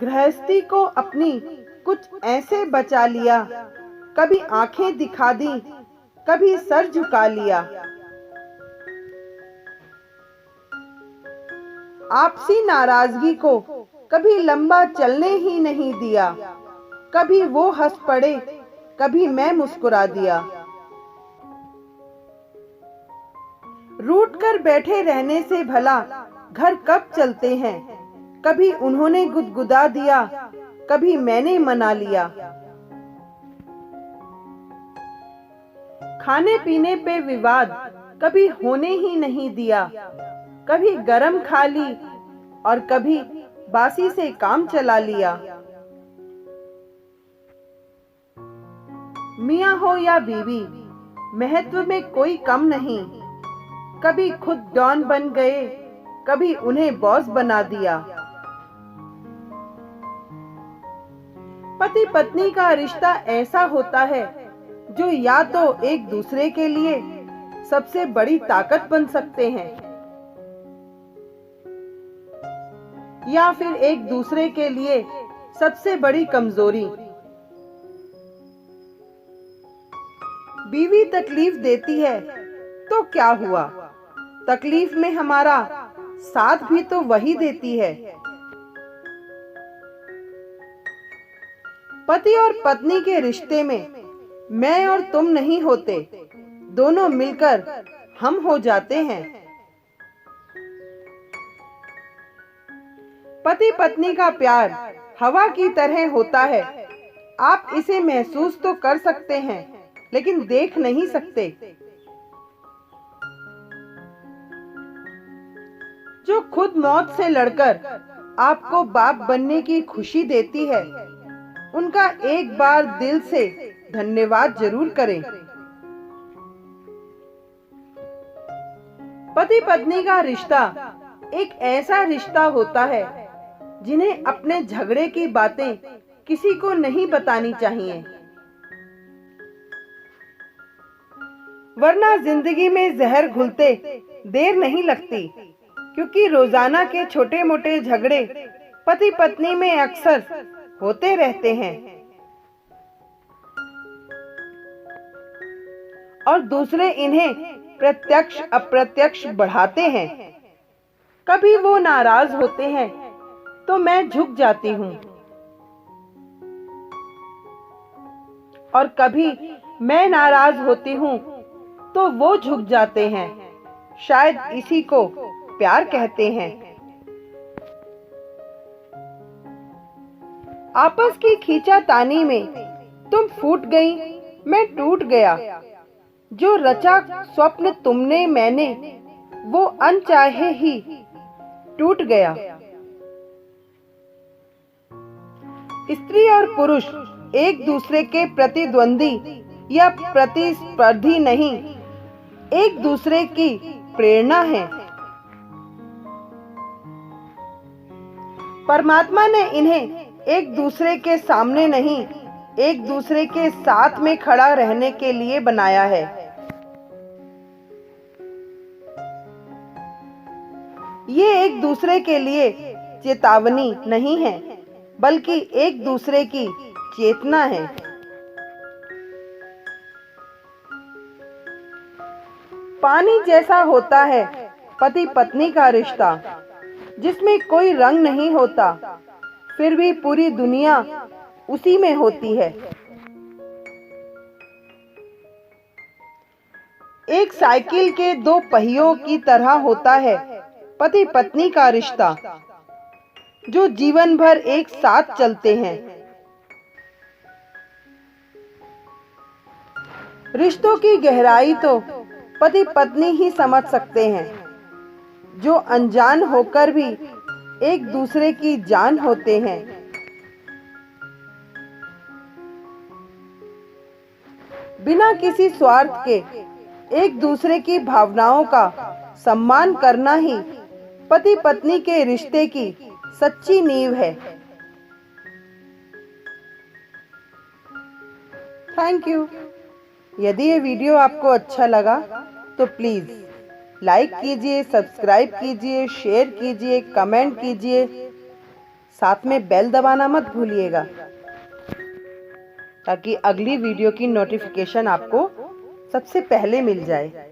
गृहस्थी को अपनी कुछ ऐसे बचा लिया, कभी आंखें दिखा दी, कभी सर झुका लिया। आपसी नाराजगी को कभी लंबा चलने ही नहीं दिया, कभी वो हंस पड़े, कभी मैं मुस्कुरा दिया। रूठ कर बैठे रहने से भला घर कब चलते हैं, कभी उन्होंने गुदगुदा दिया, कभी मैंने मना लिया। खाने पीने पे विवाद कभी होने ही नहीं दिया, कभी गरम खा ली और कभी बासी से काम चला लिया। मियाँ हो या बीवी, महत्व में कोई कम नहीं, कभी खुद डॉन बन गए, कभी उन्हें बॉस बना दिया। पति पत्नी का रिश्ता ऐसा होता है जो या तो एक दूसरे के लिए सबसे बड़ी ताकत बन सकते हैं या फिर एक दूसरे के लिए सबसे बड़ी कमजोरी। बीवी तकलीफ देती है तो क्या हुआ, तकलीफ में हमारा साथ भी तो वही देती है। पति और पत्नी के रिश्ते में मैं और तुम नहीं होते, दोनों मिलकर हम हो जाते हैं। पति पत्नी का प्यार हवा की तरह होता है, आप इसे महसूस तो कर सकते हैं लेकिन देख नहीं सकते। जो खुद मौत से लड़कर आपको बाप बनने की खुशी देती है, उनका एक बार दिल से धन्यवाद जरूर करें। पति पत्नी का रिश्ता एक ऐसा रिश्ता होता है जिन्हें अपने झगड़े की बातें किसी को नहीं बतानी चाहिए, वरना जिंदगी में जहर घुलते देर नहीं लगती। क्योंकि रोजाना के छोटे मोटे झगड़े पति पत्नी में अक्सर होते रहते हैं और दूसरे इन्हें प्रत्यक्ष अप्रत्यक्ष बढ़ाते हैं। कभी वो नाराज होते हैं तो मैं झुक जाती हूँ और कभी मैं नाराज होती हूँ तो वो झुक जाते हैं। शायद इसी को प्यार कहते हैं। आपस की खींचातानी में तुम फूट गई, मैं टूट गया। जो रचा स्वप्न तुमने मैंने, वो अनचाहे ही टूट गया। स्त्री और पुरुष एक दूसरे के प्रतिद्वंदी या प्रतिस्पर्धी नहीं, एक दूसरे की प्रेरणा है। परमात्मा ने इन्हें एक दूसरे के सामने नहीं, एक दूसरे के साथ में खड़ा रहने के लिए बनाया है। ये एक दूसरे के लिए चेतावनी नहीं है, बल्कि एक दूसरे की चेतना है। पानी जैसा होता है पति पत्नी का रिश्ता, जिसमें कोई रंग नहीं होता, फिर भी पूरी दुनिया उसी में होती है। एक साइकिल के दो पहियों की तरह होता है पति पत्नी का रिश्ता, जो जीवन भर एक साथ चलते हैं। रिश्तों की गहराई तो पति पत्नी ही समझ सकते हैं, जो अनजान होकर भी एक दूसरे की जान होते हैं। बिना किसी स्वार्थ के एक दूसरे की भावनाओं का सम्मान करना ही पति पत्नी के रिश्ते की सच्ची नींव है। Thank you. यदि ये वीडियो आपको अच्छा लगा तो प्लीज लाइक कीजिए, सब्सक्राइब कीजिए, शेयर कीजिए, कमेंट कीजिए। साथ में बेल दबाना मत भूलिएगा ताकि अगली वीडियो की नोटिफिकेशन आपको सबसे पहले मिल जाए।